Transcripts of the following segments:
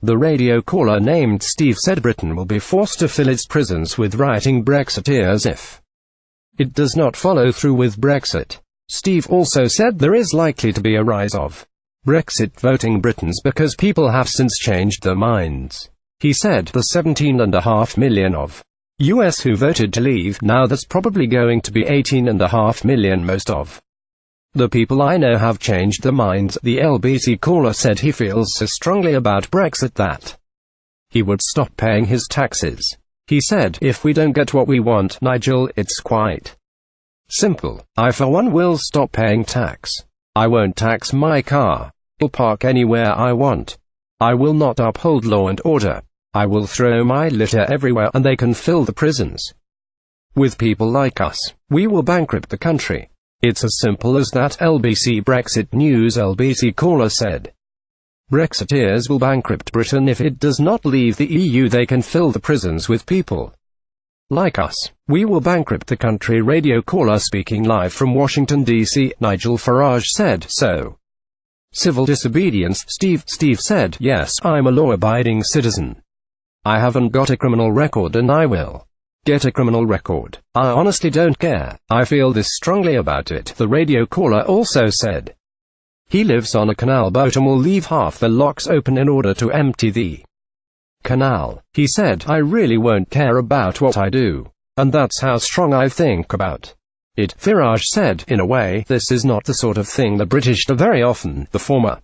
The radio caller named Steve said Britain will be forced to fill its prisons with rioting Brexiteers if it does not follow through with Brexit. Steve also said there is likely to be a rise of Brexit-voting Britons because people have since changed their minds. He said the 17.5 million of US who voted to leave, now that's probably going to be 18.5 million. Most of the people I know have changed their minds. The LBC caller said he feels so strongly about Brexit that he would stop paying his taxes. He said, if we don't get what we want, Nigel, it's quite simple. I for one will stop paying tax. I won't tax my car. I'll park anywhere I want. I will not uphold law and order. I will throw my litter everywhere and they can fill the prisons with people like us. We will bankrupt the country. It's as simple as that. LBC Brexit News. LBC caller said Brexiteers will bankrupt Britain if it does not leave the EU. They can fill the prisons with people like us. We will bankrupt the country. Radio caller speaking live from Washington, D.C. Nigel Farage said, so civil disobedience. Steve said, yes, I'm a law-abiding citizen. I haven't got a criminal record and I will get a criminal record. I honestly don't care. I feel this strongly about it. The radio caller also said he lives on a canal boat and will leave half the locks open in order to empty the canal. He said, I really won't care about what I do. And that's how strong I think about it. Farage said, in a way, this is not the sort of thing the British do very often. The former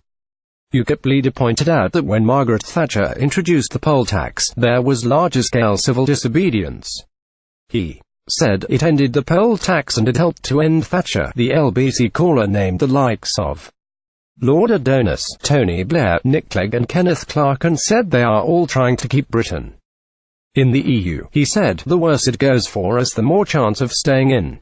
UKIP leader pointed out that when Margaret Thatcher introduced the poll tax, there was larger-scale civil disobedience. He said it ended the poll tax and it helped to end Thatcher. The LBC caller named the likes of Lord Adonis, Tony Blair, Nick Clegg and Kenneth Clarke and said they are all trying to keep Britain in the EU. He said, the worse it goes for us, the more chance of staying in.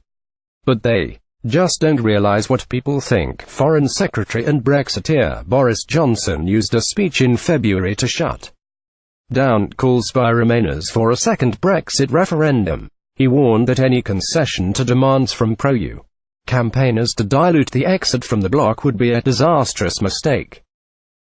But they just don't realise what people think. Foreign Secretary and Brexiteer Boris Johnson used a speech in February to shut down calls by Remainers for a second Brexit referendum. He warned that any concession to demands from pro-EU campaigners to dilute the exit from the bloc would be a disastrous mistake.